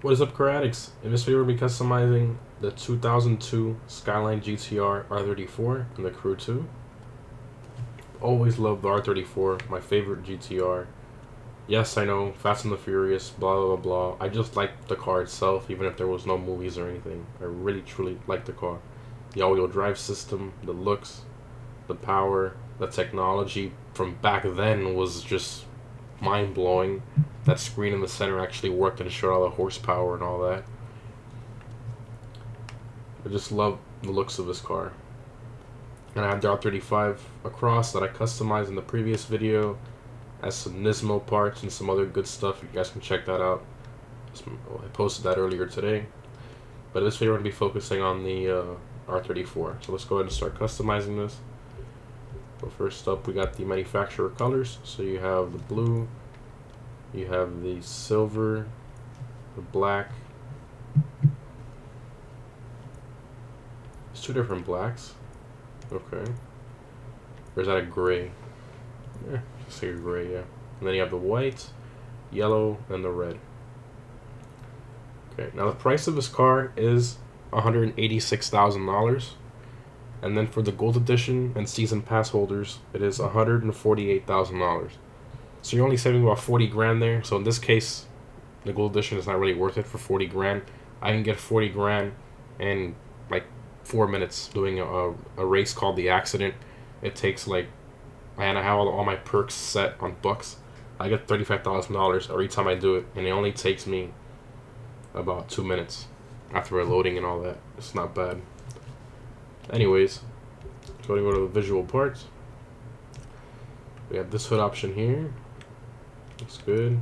What is up, Karatics? In this video, we'll be customizing the 2002 Skyline GTR R34 and the Crew 2. Always loved the R34, my favorite GTR. Yes, I know, Fast and the Furious, blah blah blah. I just liked the car itself, even if there was no movies or anything. I really truly liked the car. The all-wheel drive system, the looks, the power, the technology from back then was just mind-blowing. That screen in the center actually worked and showed all the horsepower and all that. I just love the looks of this car. And I have the R35 across that I customized in the previous video, as some Nismo parts and some other good stuff. You guys can check that out. I posted that earlier today. But in this video, we're going to be focusing on the R34. So let's go ahead and start customizing this. So first up, we got the manufacturer colors. So you have the blue, you have the silver, the black. There's two different blacks. Okay. Or is that a gray? Yeah, just say a gray, yeah. And then you have the white, yellow, and the red. Okay, now the price of this car is $186,000. And then for the gold edition and season pass holders, it is $148,000. So you're only saving about 40 grand there. So in this case, the gold edition is not really worth it for 40 grand. I can get 40 grand in like 4 minutes doing a race called The Accident. It takes like, and I have all my perks set on bucks. I get $35,000 every time I do it, and it only takes me about 2 minutes after loading and all that. It's not bad. Anyways, so to go to the visual parts, we have this hood option here. Looks good.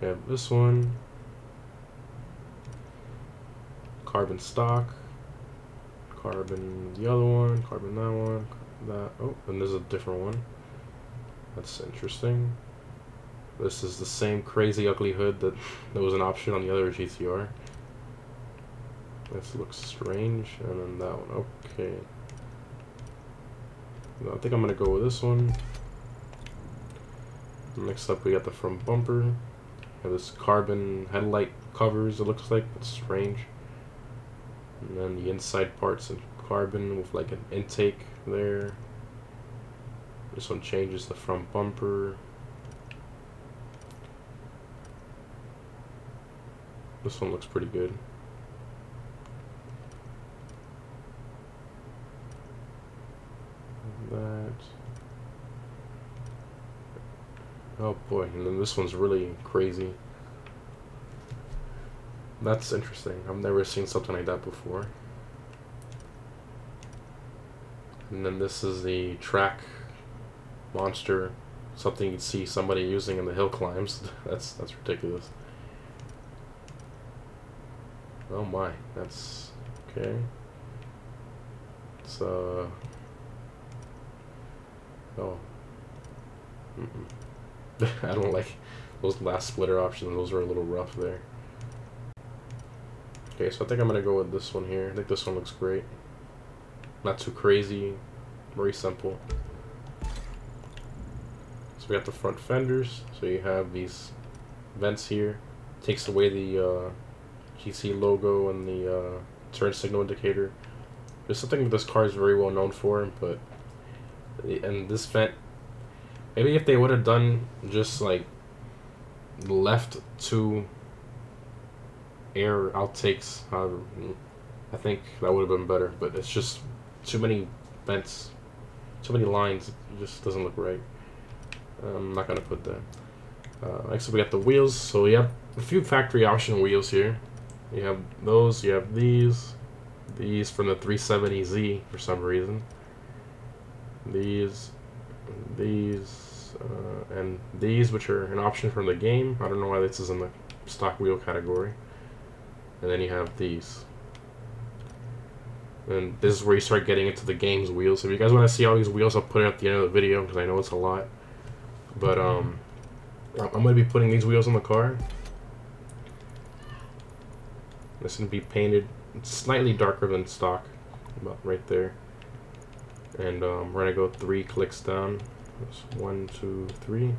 We have this one, carbon stock, carbon the other one, carbon that one, that. Oh, and there's a different one. That's interesting. This is the same crazy ugly hood that was an option on the other GTR. This looks strange, and then that one. Okay. I think I'm gonna go with this one. Next up, we got the front bumper. We have this carbon headlight covers. It looks like it's strange. And then the inside parts in carbon with like an intake there. This one changes the front bumper. This one looks pretty good. That. Oh boy, and then this one's really crazy. That's interesting. I've never seen something like that before. And then this is the track monster, something you'd see somebody using in the hill climbs. That's ridiculous. Oh my, that's okay. It's oh. I don't like those last splitter options. Those are a little rough there. Okay, so I think I'm gonna go with this one here. I think this one looks great. Not too crazy, very simple. So we got the front fenders. So you have these vents here. Takes away the GC logo and the turn signal indicator. There's something this car is very well known for, but and this vent, maybe if they would have done just like left two air outtakes, I think that would have been better. But it's just too many vents, too many lines. It just doesn't look right. I'm not gonna put that. Next up, we got the wheels. So we have a few factory option wheels here. You have those. You have these from the 370Z for some reason. These, and these, which are an option from the game. I don't know why this is in the stock wheel category. And then you have these. And this is where you start getting into the game's wheels. So if you guys want to see all these wheels, I'll put it at the end of the video because I know it's a lot. But I'm going to be putting these wheels on the car. This is going to be painted slightly darker than stock, about right there. And we're going to go 3 clicks down. That's 1, 2, 3.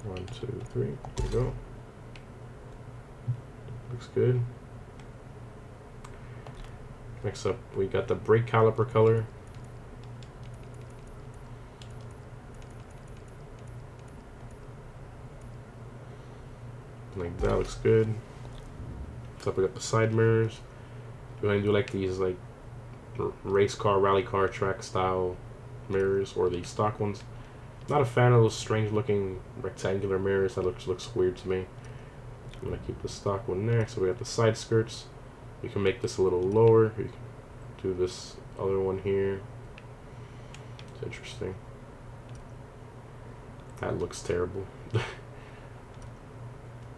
1, 2, 3. There we go. looks good. Next up, we got the brake caliper color. Like that looks good. Next up, we got the side mirrors. We're going to do like these like race car, rally car, track style mirrors, or the stock ones. Not a fan of those strange looking rectangular mirrors. That looks weird to me. I'm gonna keep the stock one there. So we got the side skirts. You can make this a little lower. You can do this other one here. It's interesting. That looks terrible.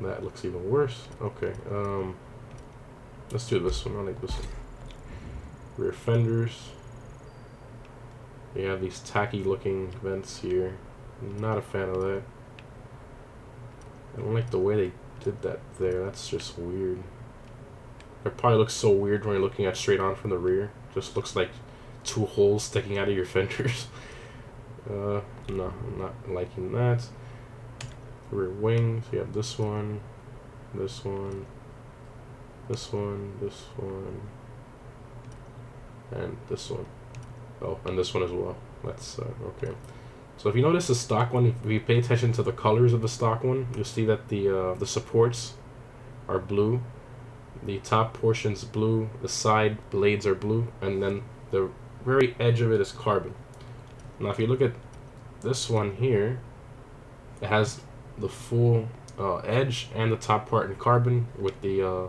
That looks even worse. Okay, let's do this one. I like this one. Rear fenders. You have these tacky looking vents here. Not a fan of that. I don't like the way they did that there. That's just weird. It probably looks so weird when you're looking at straight on from the rear. Just looks like two holes sticking out of your fenders. No, I'm not liking that. Rear wings, you have this one, this one, this one, this one, and this one. Oh, and this one as well. That's okay. So if you notice the stock one, if you pay attention to the colors of the stock one, you'll see that the supports are blue, the top portion's blue, the side blades are blue, and then the very edge of it is carbon. Now if you look at this one here, it has the full edge and the top part in carbon with the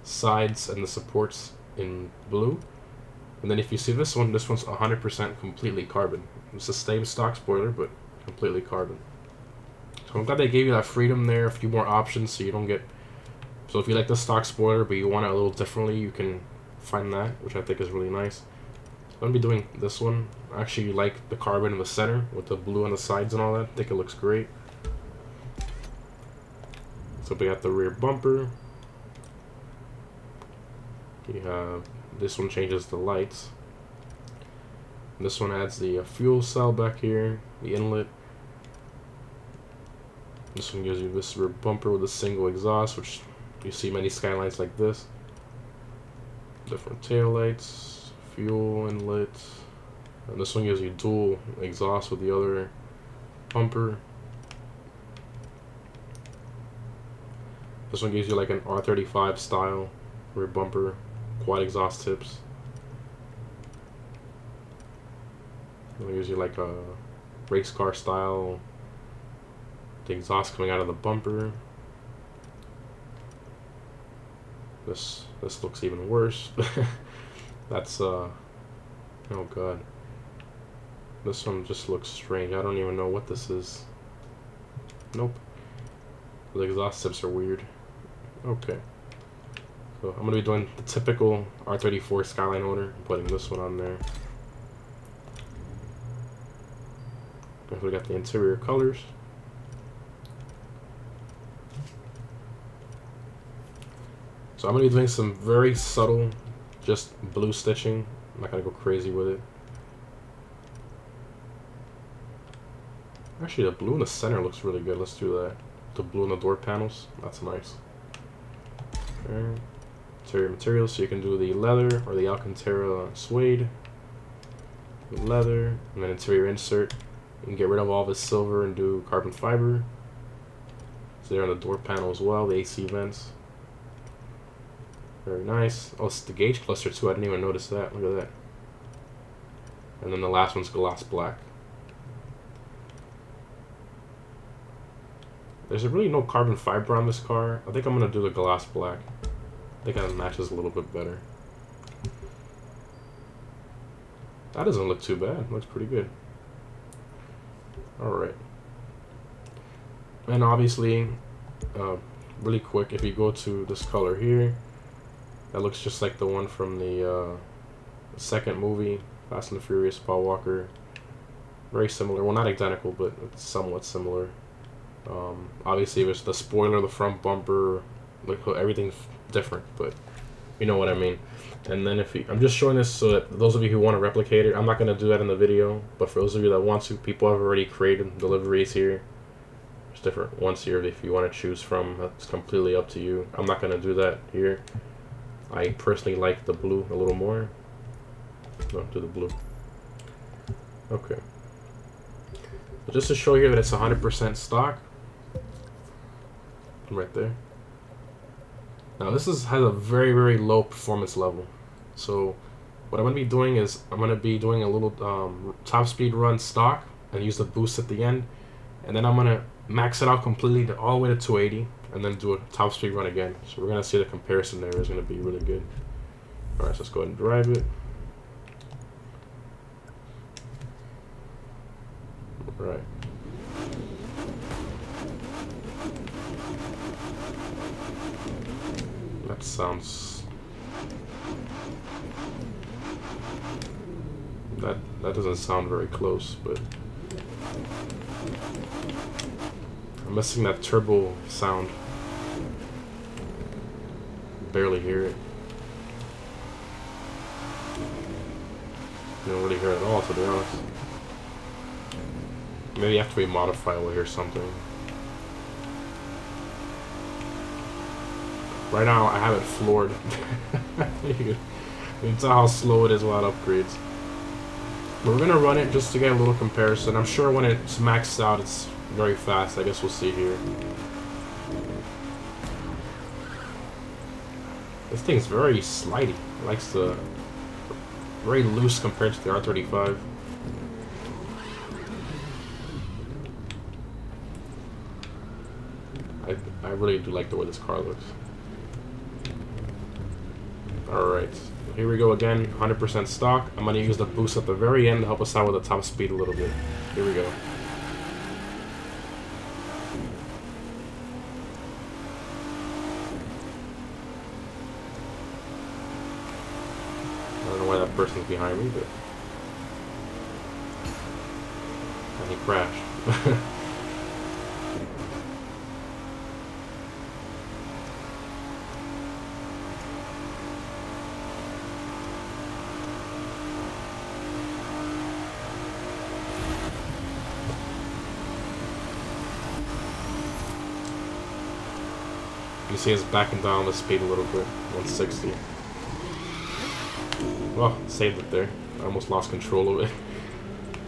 sides and the supports in blue. And then if you see this one's 100% completely carbon. It's the same stock spoiler, but completely carbon. So I'm glad they gave you that freedom there, a few more options so you don't get... So if you like the stock spoiler but you want it a little differently, you can find that, which I think is really nice. I'm going to be doing this one. I actually like the carbon in the center with the blue on the sides and all that. I think it looks great. So we got the rear bumper. You have this one changes the lights. And this one adds the fuel cell back here, the inlet. This one gives you this rear bumper with a single exhaust, which you see many Skylines like this. Different tail lights, fuel inlet. And this one gives you dual exhaust with the other bumper. This one gives you like an R35 style rear bumper, quad exhaust tips. It gives you like a race car style, the exhaust coming out of the bumper. This looks even worse. That's oh god. This one just looks strange. I don't even know what this is. Nope. The exhaust tips are weird. Okay. So I'm going to be doing the typical R34 Skyline order and putting this one on there. We got the interior colors. So I'm going to be doing some very subtle, just blue stitching. I'm not going to go crazy with it. Actually, the blue in the center looks really good. Let's do that. The blue in the door panels. That's nice. Okay. Interior materials, so you can do the leather or the Alcantara suede. Leather, and then interior insert. You can get rid of all this silver and do carbon fiber. So they're on the door panel as well, the AC vents. Very nice. Oh, it's the gauge cluster too. I didn't even notice that. Look at that. And then the last one's gloss black. There's really no carbon fiber on this car. I think I'm going to do the gloss black. I think that matches a little bit better. That doesn't look too bad. Looks pretty good. Alright. And obviously, really quick, if you go to this color here, that looks just like the one from the second movie, Fast and the Furious, Paul Walker. Very similar. Well, not identical, but it's somewhat similar. Obviously, it's the spoiler, the front bumper, like everything's different, but you know what I mean. And then I'm just showing this so that those of you who want to replicate it, I'm not going to do that in the video, but for those of you that want to, people have already created deliveries here. different ones here if you want to choose from. That's completely up to you. I'm not going to do that here. I personally like the blue a little more. No, do the blue. Okay. But just to show you that it's 100% stock. Right there. Now this has a very, very low performance level. So what I'm going to be doing is I'm going to be doing a little top speed run stock and use the boost at the end. And then I'm going to max it out completely to all the way to 280 and then do a top speed run again. So we're going to see the comparison there is going to be really good. Alright, so let's go ahead and drive it. Right. That sounds... That doesn't sound very close, but... I'm missing that turbo sound. Barely hear it. You don't really hear it at all, to be honest. Maybe after we modify, we'll hear something. Right now, I have it floored. You can tell how slow it is without upgrades. But we're gonna run it just to get a little comparison. I'm sure when it's maxed out, it's very fast. I guess we'll see here. This thing's very slidey. It likes to very loose compared to the R35. I really do like the way this car looks. Alright, here we go again, 100% stock. I'm going to use the boost at the very end to help us out with the top speed a little bit. Here we go. I don't know why that person's behind me, but... And he crashed. You see it's backing down the speed a little bit, 160. Oh, saved it there. I almost lost control of it.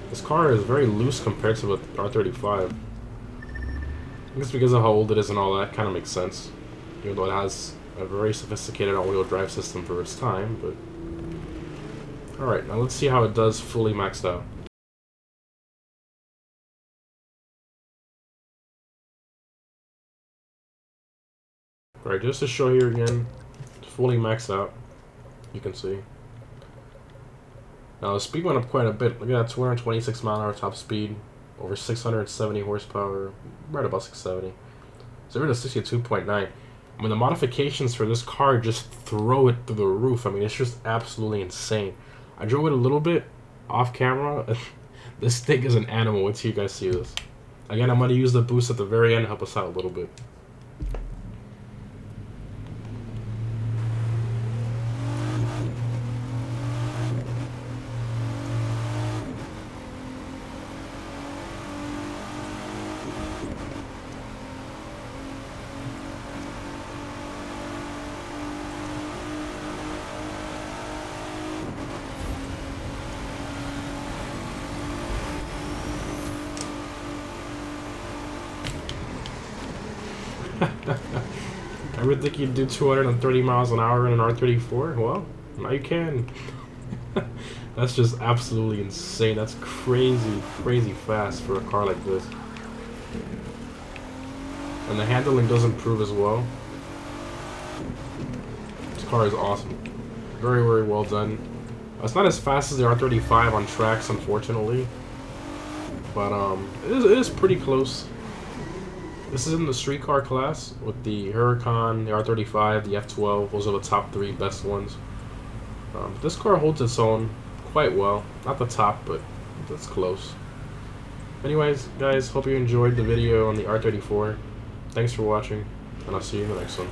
This car is very loose compared to the R35. I guess because of how old it is and all that, kind of makes sense. Even though it has a very sophisticated all-wheel drive system for its time, but... Alright, now let's see how it does fully maxed out. Alright, just to show you again, it's fully maxed out, you can see. Now the speed went up quite a bit. Look at that, 226 mile/hour top speed, over 670 horsepower, right about 670. 0 to 62.9. I mean, the modifications for this car just throw it through the roof. I mean, it's just absolutely insane. I drove it a little bit off camera. This thing is an animal. Wait till you guys see this. Again, I'm going to use the boost at the very end to help us out a little bit. I would think you'd do 230 miles an hour in an R34. Well, now you can. That's just absolutely insane. That's crazy, crazy fast for a car like this. And the handling does improve as well. This car is awesome. Very, very well done. It's not as fast as the R35 on tracks, unfortunately. But it is pretty close. This is in the street car class with the Huracan, the R35, the F12. Those are the top 3 best ones. This car holds its own quite well. Not the top, but it's close. Anyways, guys, hope you enjoyed the video on the R34. Thanks for watching, and I'll see you in the next one.